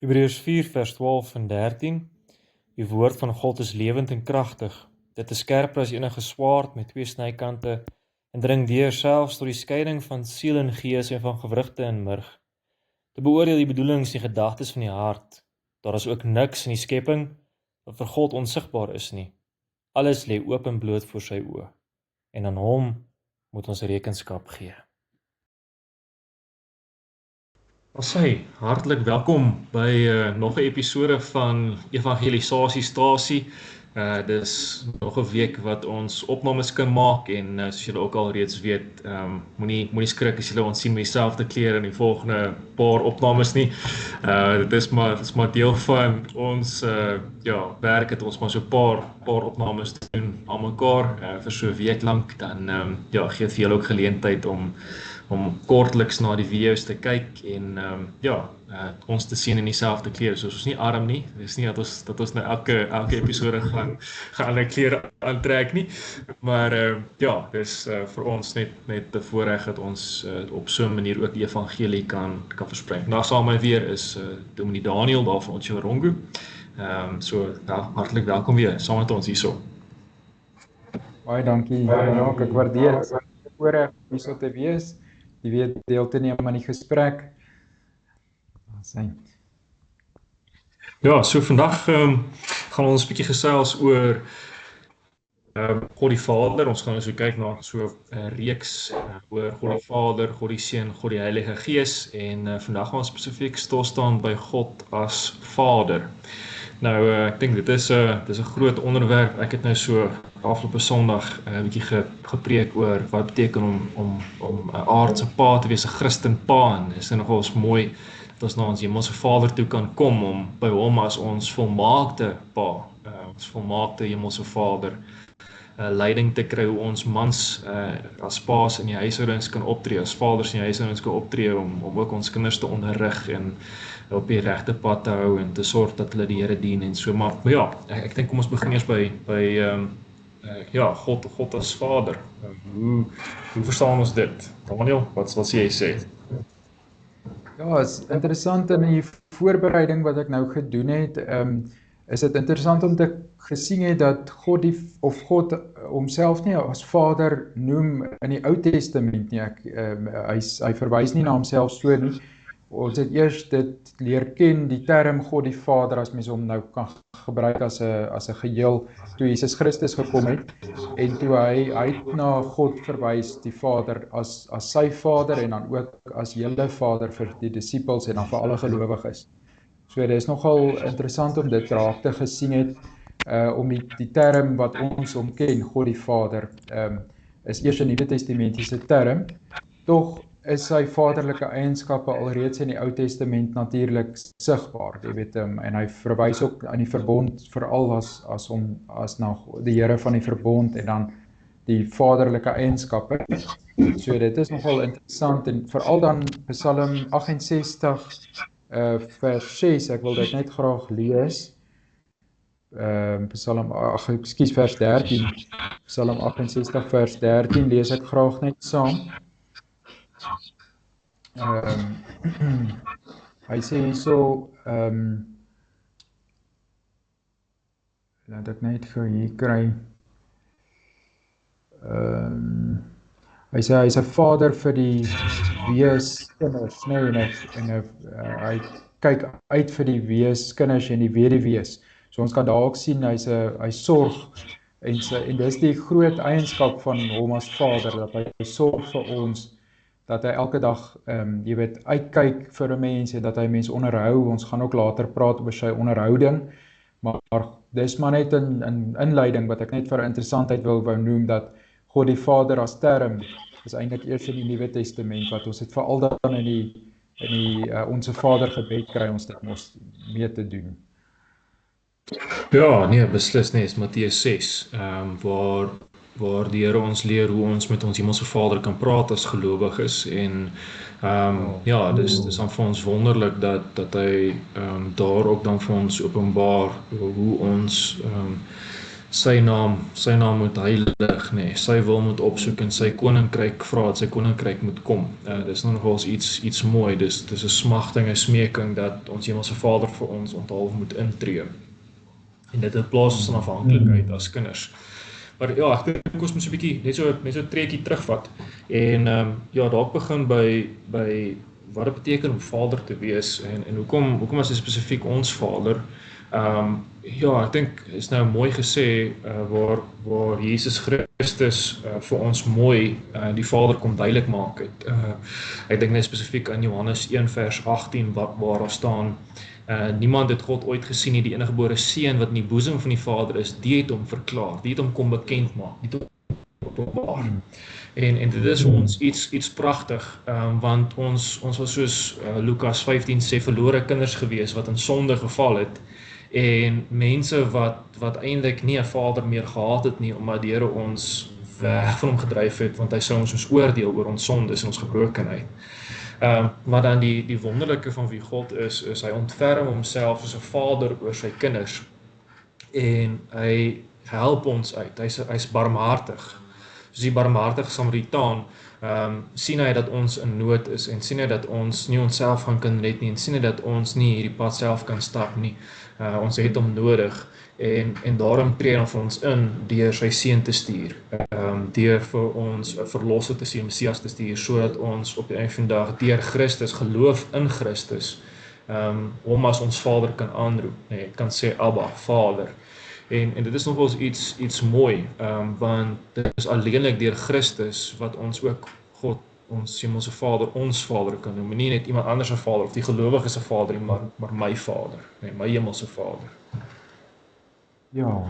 Hebreërs 4 vers 12 en 13. Die woord van God is lewend en kragtig. Dit is skerper as enige swaard met 2 snykante en dring deur selfs tot die skeiding van siel en gees en van gewrigte en murg. Te beoordeel die bedoelings en gedagtes van die hart. Daar is ook niks in die skepping wat vir God onsigbaar is nie. Alles lê oop en bloot voor sy oë. En aan hom moet ons rekenskap gee. Asai, hartlik welkom by nog 'n episode van Evangelisasiestasie. Dis nog 'n week wat ons opnames kan maak en soos julle ook al reeds weet, moenie skrik as julle ons sien met dieselfde klere in die volgende paar opnames nie. Dit is maar deel van ons werk het ons maar so 'n paar opnames doen aan mekaar vir so 'n week lank, dan gee vir julle ook geleentheid om kortliks na die video's te kyk en ons te sien in dieselfde klere. So ons is nie arm nie. Dit is nie dat ons nou elke episode gaan ander klere aantrek nie. Maar dis vir ons net te voorreg dat ons op so 'n manier ook die evangelie kan versprei. Vandag saam met my weer is Dominee Daniel daar van Otjiwarongo. Hartlik welkom weer saam met ons hierso. Baie dankie. Ja, ek waardeer die voorreg om hierso te wees. Die weet deel te neem aan die gesprek. Ja, so vandag gaan ons 'n bietjie gesels oor God die Vader. Ons gaan so kyk na so 'n reeks oor God die Vader, God die Seun, God die Heilige Gees en vandag gaan ons spesifiek stil staan by God as Vader. Nou, ek dink dit is 'n groot onderwerp. Ek het nou so afgelope Sondag 'n bietjie gepreek oor wat beteken om 'n aardse pa te wees, 'n Christen pa. En dit is nogal mooi dat ons na ons hemelse Vader toe kan kom om by hom as ons volmaakte pa, ons volmaakte hemelse Vader, leiding te kry hoe ons mans as paas in die huishoudings kan optree, as vaders in die huishoudings kan optree om ook ons kinders te onderrig en op die regte pad te hou en te sorg dat hulle die Here dien en so. Maar ja, ek dink kom ons begin eers by God as Vader. Hoe verstaan ons dit? Daniel, wat sê jy? Ja, is interessant in die voorbereiding wat ek nou gedoen het, is dit interessant om te gesien het dat God homself nie as Vader noem in die Ou Testament nie. Hy verwys nie na homself so nie. Ons het eers dit leer ken, die term God die Vader, as mens hom nou kan gebruik as 'n geheel, toe Jesus Christus gekom het, en toe hy het na God verwys, die Vader, as sy Vader, en dan ook as hele Vader vir die disippels en dan vir alle gelowiges. So dit is nogal interessant om dit raak te gesien het, om die term wat ons hom ken, God die Vader, is eers 'n Nuwe Testamentiese term, tog is sy vaderlike eienskappe alreeds in die Ou Testament natuurlik sigbaar, jy weet, en hy verwys ook aan die verbond, veral as na die Here van die verbond, en dan die vaderlike eienskappe. So dit is nogal interessant, en veral dan Psalm 68 vers 6, ek wil dit net graag lees. Vers 13, Psalm 68 vers 13 lees ek graag net saam. Hy sê hierso, laat ek net vir hier kry, hy sê hy is 'n vader vir die weeskinders, nee, en hy kyk uit vir die weeskinders en die weduwees. So ons kan daar ook sien, hy sorg, en dis die groot eienskap van hom as Vader, dat hy sorg vir ons, dat hy elke dag, jy weet, uitkyk vir 'n mens, en dat hy mens onderhou. Ons gaan ook later praat oor sy onderhouding, maar dis maar net 'n inleiding wat ek net vir interessantheid wou noem, dat God die Vader as term is eintlik eers in die Nuwe Testament, wat ons het veral dan in die Onse Vader gebed kry ons dit mos mee te doen. Ja, nee, beslis nie, is Matteus 6, waar die Here ons leer hoe ons met ons hemelse Vader kan praat as gelowiges, en dis dan vir ons wonderlik dat hy daar ook dan vir ons openbaar hoe ons sy naam moet heilig, nee, sy wil moet opsoek en sy koninkryk vra dat sy koninkryk moet kom. Dis nogals iets mooi, dis 'n smagting, 'n smeking dat ons Hemelse Vader vir ons onthalf moet intree. En dit het plaas ons in afhanklikheid as kinders. Maar ja, ek dink ons moet so 'n bietjie net so 'n treetjie terugvat en ja, dalk begin by wat dit beteken om vader te wees en hoekom is dit spesifiek ons Vader? Ja, ek dink is nou mooi gesê waar Jesus Christus vir ons mooi die Vader kom duidelik maak het. Ek dink net spesifiek aan Johannes 1 vers 18 waar daar staan niemand het God ooit gesien nie, die eniggebore seun wat in die boesem van die Vader is, die het hom verklaar, die het hom kom bekend maak, die het hom openbaar. En dit is vir ons iets pragtig, want ons was soos Lukas 15 sê, verlore kinders gewees wat in sonde geval het, en mense wat eintlik nie 'n Vader meer gehad het nie, omdat die Here ons weg van hom gedryf het, want hy sou ons soos oordeel oor ons sondes en ons gebrokenheid. Maar dan die wonderlike van wie God is hy ontferm homself soos 'n vader oor sy kinders, en hy help ons uit, hy's barmhartig, soos die barmhartige Samaritaan, sien hy dat ons in nood is, en sien hy dat ons nie onsself gaan kan red nie, en sien hy dat ons nie hierdie pad self kan stap nie, ons het hom nodig, en daarom tree hy vir ons in, deur sy seun te stuur, deur vir ons 'n verlosser te stuur, Messias te stuur, sodat ons op die einde van die dag, deur Christus, geloof in Christus, hom as ons Vader kan aanroep, kan sê, Abba, Vader. En dit is nogals iets mooi, want dit is alleenlik deur Christus wat ons ook God, ons Hemelse Vader, ons Vader kan noem, nie net iemand anders se Vader of die gelowige se Vader, maar my Vader, my Hemelse Vader. Ja.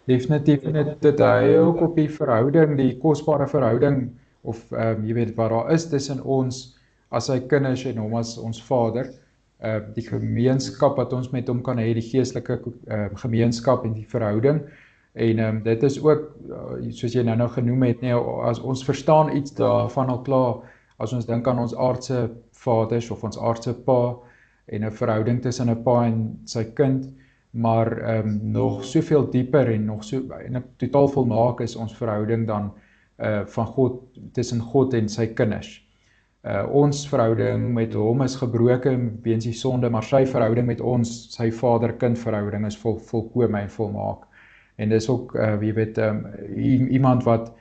Definitief, en dit hy ook op die verhouding, die kosbare verhouding, of jy weet wat daar is tussen ons as sy kinders en hom as ons Vader, die gemeenskap wat ons met hom kan hê, die geestelike gemeenskap en die verhouding, en dit is ook, soos jy nou genoem het, as ons verstaan iets daarvan al klaar, as ons dink aan ons aardse vaders of ons aardse pa, en 'n verhouding tussen 'n pa en sy kind, maar nog soveel dieper en nog so en totaal volmaak is ons verhouding dan van God, tussen God en sy kinders. Ons verhouding met hom is gebroken weens die sonde, maar sy verhouding met ons, sy vader-kind verhouding is volkome en volmaak. En dis ook, jy weet, iemand wat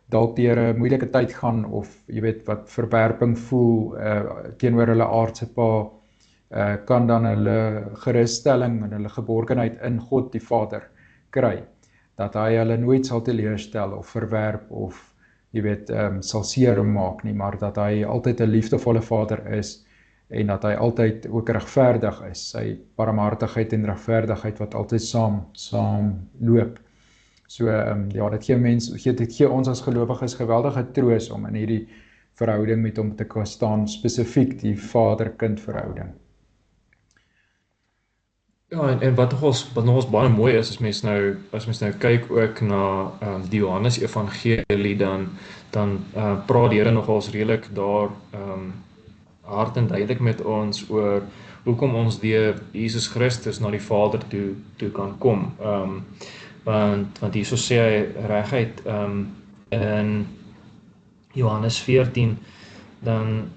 dalk deur 'n moeilike tyd gaan, of jy weet, wat verwerping voel teenoor hulle aardse pa, kan dan hulle gerusstelling en hulle geborgenheid in God die Vader kry, dat hy hulle nooit sal teleurstel of verwerp of jy weet, sal seer maak nie, maar dat hy altyd 'n liefdevolle Vader is, en dat hy altyd ook regverdig is, sy barmhartigheid en regverdigheid wat altyd saam loop. So, ja, dit gee ons as gelowiges geweldige troos om in hierdie verhouding met hom te kan staan, spesifiek die vader-kind verhouding. Ja, en wat nogals baie mooi is, as mens nou kyk ook na die Johannes Evangelie, dan praat die Here nogals redelik daar hard en duidelik met ons oor hoekom ons deur Jesus Christus na die Vader toe kan kom. Want hierso sê hy reguit in Johannes 14, dan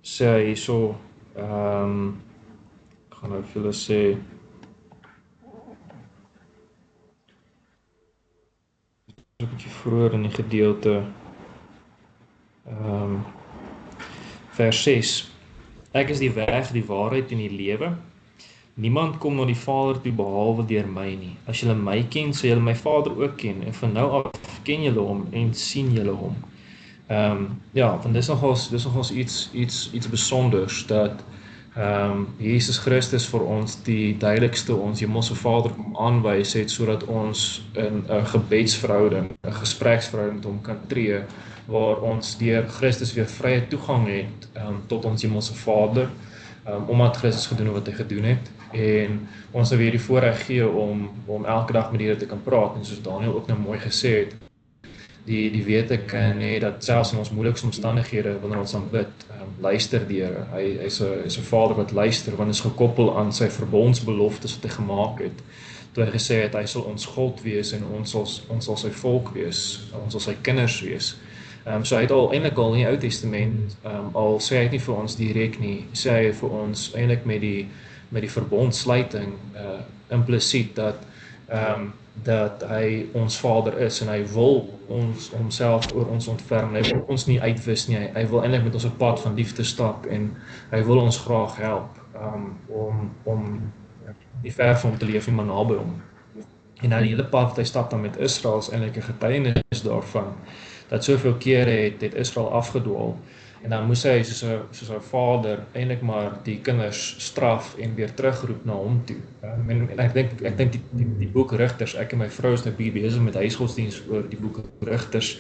sê hy hierso, ek gaan nou vir julle sê, een bietjie vroeër in die gedeelte, vers 6, ek is die weg, die waarheid en die lewe, niemand kom na die Vader toe behalwe deur my nie, as julle my ken, sal julle my Vader ook ken, en van nou af ken julle hom en sien julle hom. Ja, want dis nogals iets besonders, dat Jesus Christus vir ons die duidelikste ons Hemelse Vader kom aanwys het, sodat ons in 'n gebedsverhouding, 'n gespreksverhouding met hom kan tree, waar ons deur Christus weer vrye toegang het tot ons Hemelse Vader, omdat Christus gedoen het wat hy gedoen het, en ons weer die voorreg gee om elke dag met die Here te kan praat, en soos Daniel ook nou mooi gesê het, die weet ek nee, dat selfs in ons moeilikste omstandighede wanneer ons aanbid, luister die Here. Hy's 'n Vader wat luister, want is gekoppel aan sy verbondsbeloftes wat hy gemaak het. Toe hy gesê het hy sal ons God wees en ons sal sy volk wees, ons sal sy kinders wees. So hy het eintlik al in die Ou Testament, al sê hy het nie vir ons direk nie, sê hy vir ons eintlik met die verbondsluiting implisiet dat hy ons Vader is en hy wil ons homself oor ons ontferm. Hy wil ons nie uitwis nie. Hy wil eintlik met ons 'n pad van liefde stap en hy wil ons graag help om nie ver van hom te leef nie, maar naby hom. En nou die hele pad wat hy stap dan met Israel is eintlik 'n getuienis daarvan dat soveel kere het Israel afgedwaal. En dan moes hy soos 'n vader eintlik maar die kinders straf en weer terugroep na hom toe. En ek dink die boek Rigters, ek en my vrou is nou besig met huisgodsdiens oor die boek Rigters.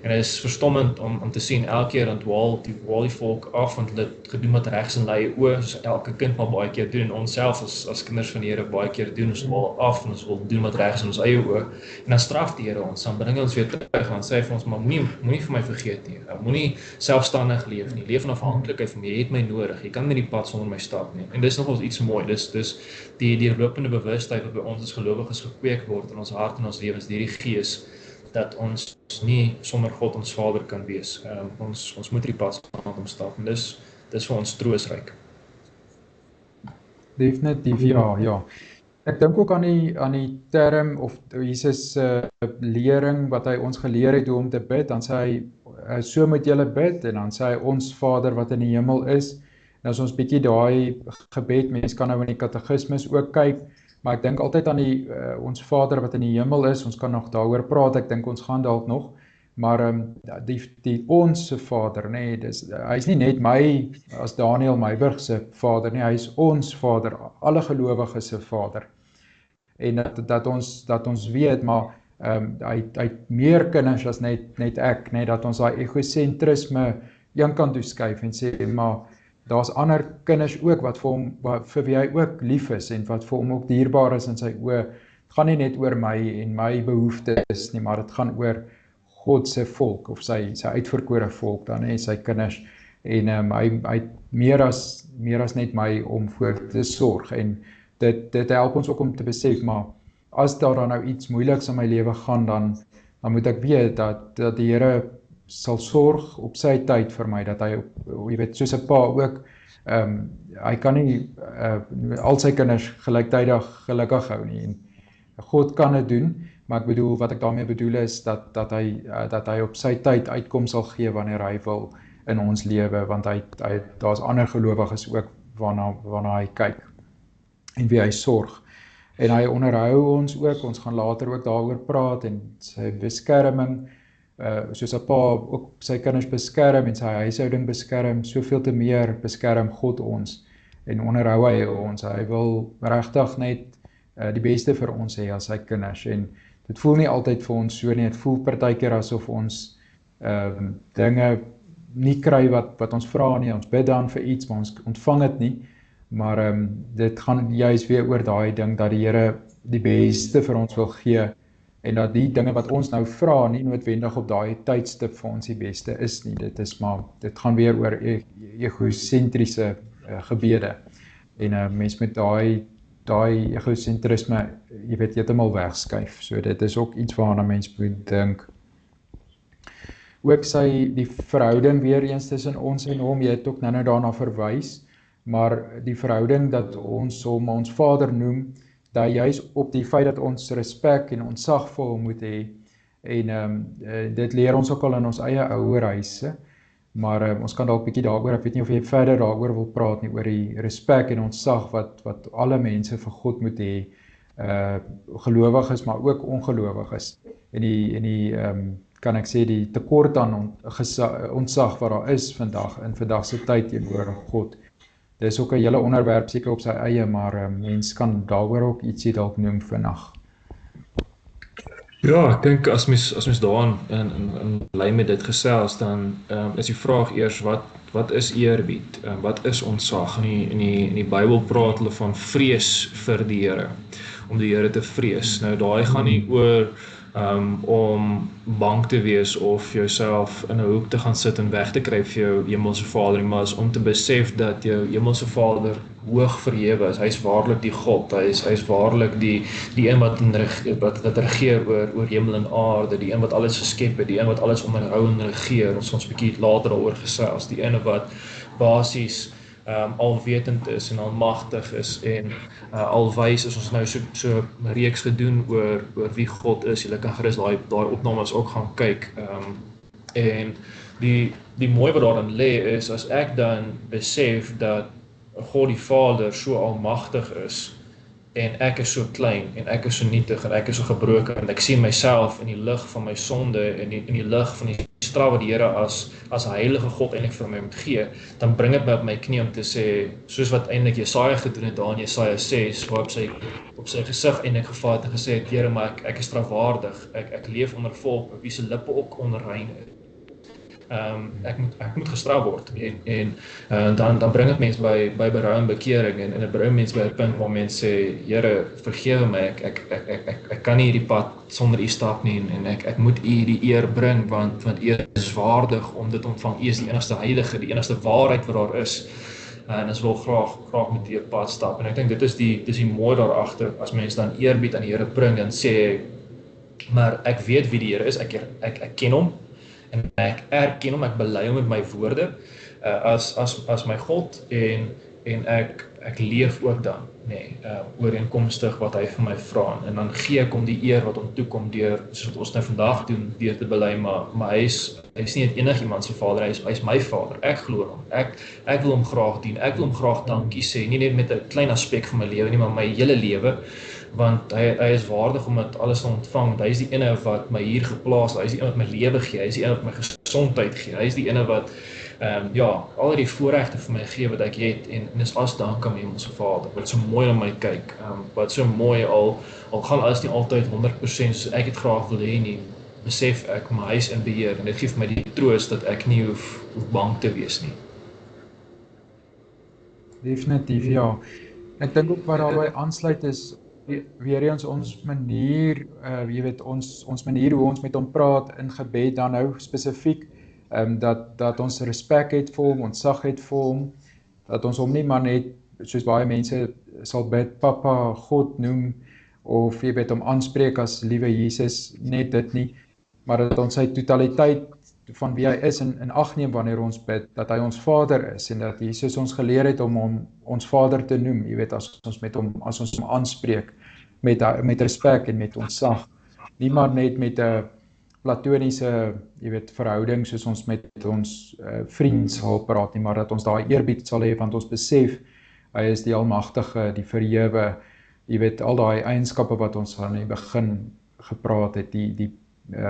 En dit is verstommend om te sien elke keer dan dwaal die volk af want hulle het gedoen wat regs in hulle oë, soos elke kind maar baie keer doen en ons self as kinders van die Here baie keer doen, ons dwaal af en ons wil doen wat regs in ons eie oë. En dan straf die Here ons, dan bring hy ons weer terug en sê hy vir ons, maar moenie vir my vergeet nie. Moenie selfstandig leef nie. Leef in afhanklikheid van my. Jy het my nodig. Jy kan nie die pad sonder my stap nie. En dis nogals iets mooi. Dis die deurlopende bewustheid wat by ons as gelowiges gekweek word in ons hart en ons lewens deur die Gees, dat ons nie sonder God ons Vader kan wees. Ons moet die pad saam met hom stap en dis vir ons troostryk. Definitief, ja. Ek dink ook aan die term of Jesus lering wat hy ons geleer het hoe om te bid. Dan sê hy, so moet julle bid en dan sê hy ons Vader wat in die hemel is. En as ons bietjie daai gebed, mense kan nou in die katekismes ook kyk, maar ek dink altyd aan ons Vader wat in die hemel is. Ons kan nog daaroor praat, ek dink ons gaan dalk nog, maar die ons se Vader, nee, hy is nie net my as Daniel Meiburg se Vader nie, hy is ons Vader, alle gelowiges se Vader. En dat ons weet, maar hy het meer kinders as net ek, net dat ons daai egosentrisme een kant toe skuif en sê, maar daar's ander kinders ook wat vir wie hy ook lief is en wat vir hom ook dierbaar is in sy oë. Dit gaan nie net oor my en my behoeftes nie, maar dit gaan oor God se volk of sy uitverkore volk dan, sy kinders. En hy het meer as net my om voor te sorg en dit help ons ook om te besef, maar as daar dan nou iets moeiliks in my lewe gaan, dan moet ek weet dat die Here sal sorg op sy tyd vir my, dat hy, jy weet, soos 'n pa ook, hy kan nie al sy kinders gelyktydig gelukkig hou nie, en God kan dit doen, maar wat ek daarmee bedoel is, dat hy op sy tyd uitkom sal gee wanneer hy wil in ons lewe, want daar's ander gelowiges ook waarna hy kyk, en wie hy sorg. En hy onderhou ons ook, ons gaan later ook daaroor praat, en sy beskerming, soos 'n pa ook sy kinders beskerm en sy huishouding beskerm, soveel te meer beskerm God ons en onderhou hy ons. Hy wil regtig net die beste vir ons hê as sy kinders, en dit voel nie altyd vir ons so nie. Dit voel partykeer asof ons dinge nie kry wat ons vra nie. Ons bid dan vir iets, maar ons ontvang dit nie. Maar dit gaan juist weer oor daai ding dat die Here die beste vir ons wil gee, en dat die dinge wat ons nou vra nie noodwendig op daai tydstip vir ons die beste is nie. Dit gaan weer oor egosentriese gebede. En mens met daai egosentrisme, jy weet, heeltemal wegskuif. So dit is ook iets waarna mens moet dink. Ook die verhouding weer eens tussen ons en hom, jy het ook nou daarna verwys, maar die verhouding dat ons hom ons Vader noem, dat juist op die feit dat ons respek en ontzag vir hom moet hê, en dit leer ons ook al in ons eie ouerhuise, maar ons kan dalk bietjie daaroor, ek weet nie of jy verder daaroor wil praat nie, oor die respek en ontzag wat alle mense vir God moet hê, gelowiges, maar ook ongelowiges, en die kan ek sê, die tekort aan ontzag wat daar is in vandag se tyd teenoor God. Dit is ook 'n hele onderwerp seker op sy eie, maar mens kan daaroor ook ietsie dalk noem vandag. Ja, ek dink as mens daaraan in lyn met dit gesels, dan is die vraag eers, wat is eerbied? Wat is ontzag? In die Bybel praat hulle van vrees vir die Here. om die Here te vrees. Nou daai gaan nie oor om bang te wees of jouself in 'n hoek te gaan sit en weg te kry vir jou hemelse Vader nie, maar is om te besef dat jou hemelse Vader hoog verhewe is. Hy is waarlik die God, hy is waarlik die een wat regeer oor hemel en aarde, die een wat alles geskep het, die een wat alles onderhou en regeer. Ons bietjie later daaroor gesels, die een wat basies alwetend is en almagtig is en alwys is. Ons nou so 'n reeks gedoen oor wie God is. Julle kan gerus daai opnames ook gaan kyk. En die mooi wat daarin lê is, as ek dan besef dat God die Vader so almagtig is en ek is so klein en ek is so nietig en ek is so gebroken en ek sien myself in die lig van my sonde en in die lig van die straf wat die Here as heilige God eintlik vir my moet gee, dan bring dit my op my knie om te sê, soos wat eintlik Jesaja gedoen het daar in Jesaja 6, waar op sy gesig eintlik geval het en gesê het, Here, maar ek is strafwaardig, ek leef onder volk wie se lippe ook onrein is. Ek moet gestraf word en dan bring dit mense by berou en bekering en dit bring mense by 'n punt waar mense sê, Here, vergewe my, ek kan nie hierdie pad sonder U stap nie en ek moet U die eer bring want U is waardig om dit ontvang. U is die enigste heilige, die enigste waarheid wat daar is. En ons wil graag met hierdie pad stap en ek dink dit is die mooi daar agter as mense dan eerbied aan die Here bring en sê, maar ek weet wie die Here is, ek ken hom. En ek erken hom, ek bely hom met my woorde as my God en ek leef ook dan, ooreenkomstig wat hy vir my vra en dan gee ek hom die eer wat hom toekom deur, soos wat ons nou vandag doen, deur te bely, maar hy is nie enigiemand se Vader, hy is my Vader, ek glo hom, ek wil hom graag dien, ek wil hom graag dankie sê, nie net met 'n klein aspek van my lewe nie, maar my hele lewe, want hy is waardig om dit alles te ontvang. Hy is die ene wat my hier geplaas het, hy is die ene wat my lewe gee, hy is die ene wat my gesondheid gee, hy is die ene wat al die voorregte vir my gee wat ek het en is as dank aan my hemelse Vader, wat so mooi na my kyk, wat so mooi al gaan alles nie altyd 100% soos ek het graag wil hê nie, besef ek, maar hy is in beheer en dit gee vir my die troost dat ek nie hoef bang te wees nie. Definitief, ja. Ek dink ook wat daarbij aansluit is, weer eens ons manier, jy weet, ons manier hoe ons met hom praat in gebed dan nou spesifiek, dat ons respek het vir hom, ontzag het vir hom, dat ons hom nie maar net, soos baie mense sal bid, Papa God noem, of jy weet hom aanspreek as liewe Jesus, net dit nie, maar dat ons sy totaliteit van wie hy is in ag neem wanneer ons bid, dat hy ons Vader is en dat Jesus ons geleer het om ons Vader te noem, jy weet, as ons hom aanspreek met respek en met ontzag, nie maar net met 'n platoniese, jy weet, verhouding soos ons met ons vriend sal praat nie, maar dat ons daai eerbied sal hê want ons besef hy is die almagtige, die verhewe, jy weet, al daai eienskappe wat ons aan die begin gepraat het, die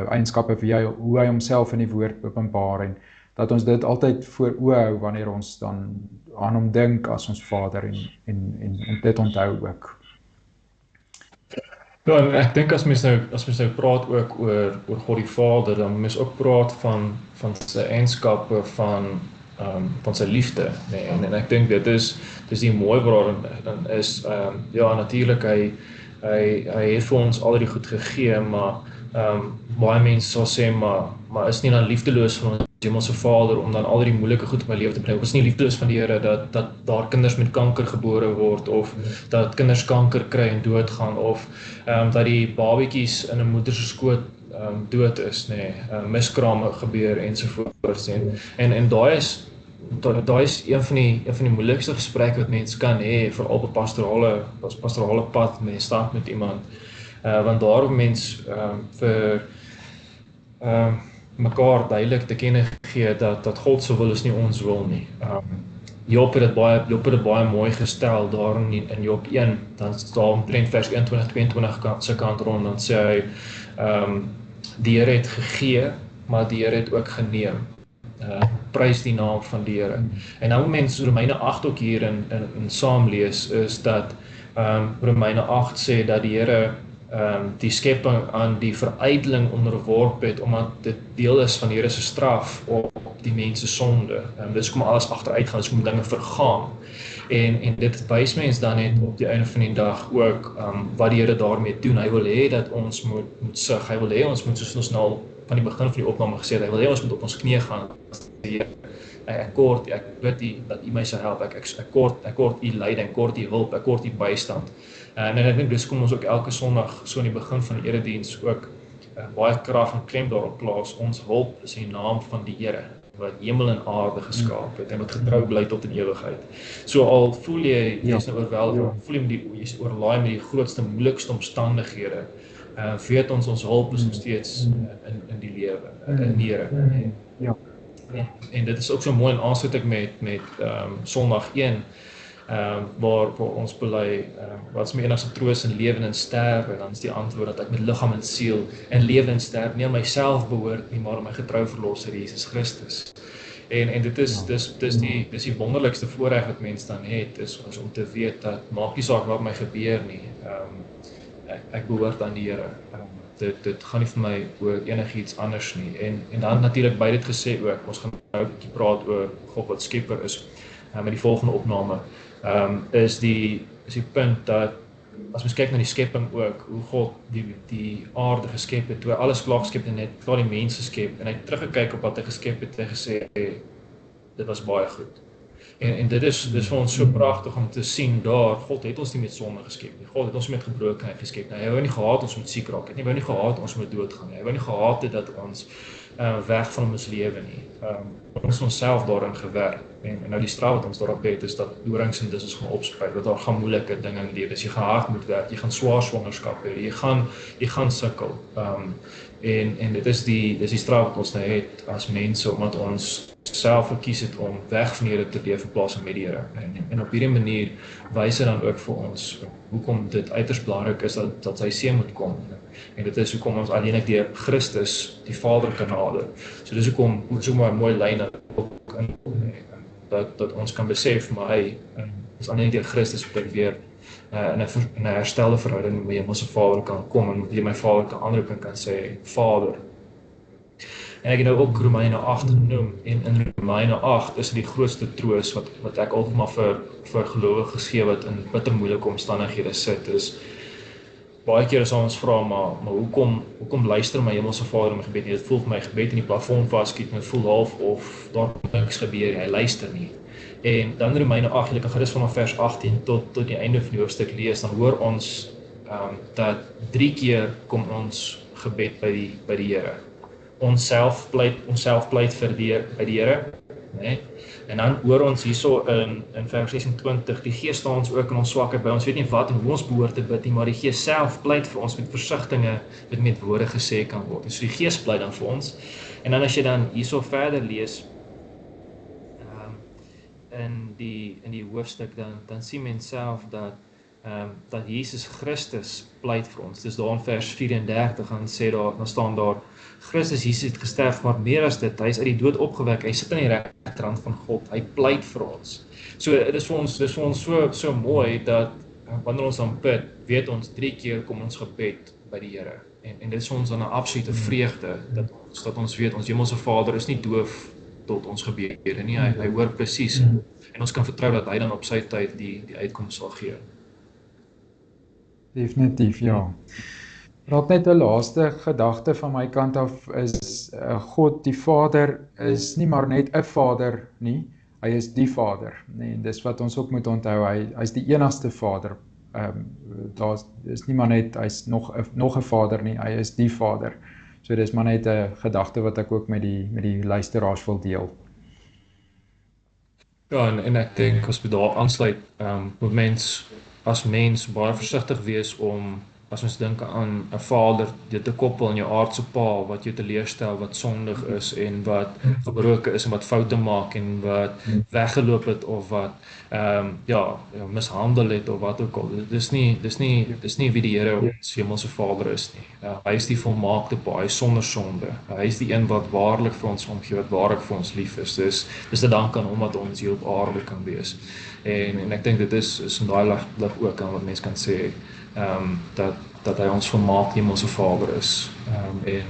eienskappe hoe hy homself in die woord openbaar en dat ons dit altyd voor oë hou wanneer ons dan aan hom dink as ons Vader en dit onthou ook. Ja, en ek dink as mens nou praat ook oor God die Vader, dan moet mens ook praat van sy eienskappe van sy liefde, en ek dink dit is die mooi waar dan is, ja, natuurlik hy het vir ons al die goed gegee, maar baie mense sal sê, maar is nie dan liefdeloos van ons hemelse Vader om dan al die moeilike goed in my lewe te bring, is nie liefdeloos van die Here dat daar kinders met kanker gebore word, of dat kinders kanker kry en doodgaan, of dat die babietjies in 'n moeder se skoot dood is, miskrame gebeur ensovoorts, en daai is een van die moeilikste gesprekke wat mens kan hê, veral op 'n pastorale pad, mens stap met iemand, want daarom mens vir mekaar duidelik te kenne gee dat God se wil is nie ons wil nie. Job het dit baie mooi gestel daar in Job 1, dan staan omtrent vers 21-22 se kant rond, dan sê hy, die Here het gegee, maar die Here het ook geneem. Prys die naam van die Here. En nou mense Romeine 8 ook hier in saam lees, is dat Romeine 8 sê dat die Here die skepping aan die verydeling onderworp het, omdat dit deel is van die Here se straf op die mens se sonde. Dis kom alles agteruit gaan, dis kom dinge vergaan. En dit wys mens dan net op die einde van die dag ook wat die Here daarmee doen. Hy wil hê dat ons moet sug. Hy wil hê ons moet, soos ons nou van die begin van die opname gesê het, hy wil hê ons moet op ons knieë gaan. Ek bid U dat U my sal help. Ek kort U leiding, ek kort U hulp, ek kort U bystand. En ek dink dis kom ons ook elke Sondag so in die begin van die erediens ook baie krag en klem daarop plaas. Ons hulp is in die naam van die Here wat hemel en aarde geskaap het en wat getrou bly tot in ewigheid. So al voel jy's nou oorweldig, voel jy's oorlaai met die grootste, moeilikste omstandighede, weet ons hulp is nog steeds in die lewe, in die Here. Ja. En dit is ook so mooi in aansluiting met Sondag 1, waar ons bely, wat is my enigste troos in lewe en sterwe, dan is die antwoord dat ek met liggaam en siel in lewe en sterwe nie aan myself behoort nie, maar aan my getrou verlosser Jesus Christus. En dit is die wonderlikste voorreg wat mens dan het, is om te weet dat maak nie saak wat my gebeur nie, ek behoort aan die Here. Dit gaan nie vir my oor enigiets anders nie. En dan natuurlik by dit gesê ook, ons gaan nou 'n bietjie praat oor God wat skepper is, met die volgende opname, is die punt dat, as ons kyk na die skepping ook, hoe God die aarde geskep het, toe hy alles klaar geskep het en net klaar die mens geskep, en hy het teruggekyk op wat hy geskep het, en hy gesê, dit was baie goed. En dit is vir ons so pragtig om te sien daar, God het ons nie met sonde geskep nie, God het ons met gebrokenheid geskep nie, hy wou nie gehad ons moet siek raak het nie, hy wou nie gehad ons moet doodgaan nie, hy wou nie gehad het dat ons weg van ons lewe nie, ons onsself daarin gewerk, en nou die straf wat ons daarop het, is dat dorings en dis ons gaan opspuit, dat daar gaan moeilike dinge in lewe, jy gaan hard moet werk, jy gaan swaar swangerskap hê, jy gaan sukkel, en dit is die straf wat ons nou het as mense, omdat ons self verkies het om weg van die Here te leef in plaas van met die Here. En op hierdie manier wys hy dan ook vir ons hoekom dit uiters belangrik is dat sy seun moet kom. En dit is hoekom ons alleenlik deur Christus die Vader kan nader. So dis hoekom so 'n mooi lyn ook in dat ons kan besef, maar hy is alleenlik deur Christus wat ek weer in 'n herstelde verhouding met hemelse Vader kan kom en jy my Vader kan aanroep en kan sê Vader. En ek het nou ook Romeine 8 genoem, en in Romeine 8 is die grootste troos wat ek altyd maar vir gelowiges gee wat in bitter moeilike omstandighede sit, is baie keer as ons vra, maar hoekom luister my hemelse Vader my gebed nie? Dit voel vir my gebed in die plafon vasskiet, en dit voel half of daar niks gebeur, hy luister nie. En dan Romeine 8, jy kan gerus vanaf vers 18 tot die einde van die hoofstuk lees, dan hoor ons dat 3 keer kom ons gebed by die Here. Ons self pleit by die Here, né? En dan hoor ons hierso in vers 26, die Gees staan ons ook in ons swakheid by, ons weet nie wat en hoe ons behoort te bid nie, maar die Gees self pleit vir ons met versigtinge wat met woorde gesê kan word. En so die Gees pleit dan vir ons. En dan as jy dan hierso verder lees, in die hoofstuk, dan sien mens self dat Jesus Christus pleit vir ons. Dis daar in vers 34, dan staan daar, Christus Jesus het gesterf, maar meer as dit, hy is uit die dood opgewek, hy sit aan die regterkant van God, hy pleit vir ons. So dit is vir ons so mooi, dat wanneer ons dan bid, weet ons 3 keer kom ons gebed by die Here. En dit is ons dan 'n absolute vreugde, dat ons weet, ons hemelse Vader is nie doof tot ons gebede nie, hy hoor presies, en ons kan vertrou dat hy dan op sy tyd die uitkoms sal gee. Definitief, ja. Raak net 'n laaste gedagte van my kant af is, God die Vader is nie maar net 'n Vader nie, hy is die Vader, nee, dis wat ons ook moet onthou, hy is die enigste Vader, daar is nie maar net, hy is nog 'n Vader nie, hy is die Vader, so dis maar net 'n gedagte wat ek ook met die luisteraars wil deel. Ja, en ek dink, as we daar aansluit, moet as mens baie versigtig wees om, as ons dink aan 'n vader, dit te koppel aan jou aardse pa, wat jou teleurstel, wat sondig is, en wat gebroken is, en wat foute maak, en wat weggeloop het, of wat mishandel het, of wat ook al. Dis nie wie die Here ons hemelse Vader is nie. Hy is die volmaakte pa, hy is sonder sonde. Hy is die een wat waarlik vir ons omgee, wat waarlik vir ons lief is. Dis te dank aan hom wat ons hier op aarde kan wees. En ek dink dit is in daai lig ook aan wat mense kan sê, dat hy ons volmaak hemelse Vader is. En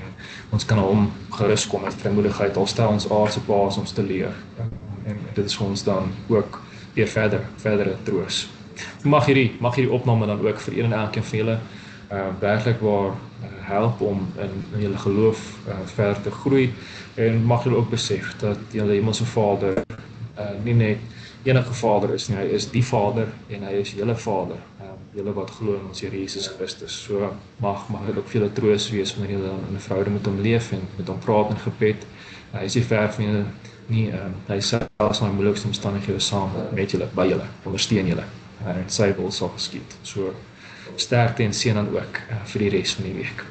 ons kan hom gerus kom met vrymoedigheid, al stel ons aardse paas ons te leer. En dit is vir ons dan ook weer verdere troos. Mag hierdie opname dan ook vir een en elkeen van julle werklik waar help om in julle geloof verder te groei, en mag julle ook besef dat julle hemelse Vader nie net enige Vader is nie, hy is die Vader en hy is julle Vader, julle wat glo in ons Here Jesus Christus. So mag dit ook vir julle troos wees wanneer julle dan in 'n verhouding met hom leef en met hom praat in gebed. Hy is nie ver van julle nie, hy is selfs in die moeilikste omstandighede saam met julle, by julle, ondersteun julle, en sy wil sal geskied. So sterkte en seën dan ook vir die res van die week.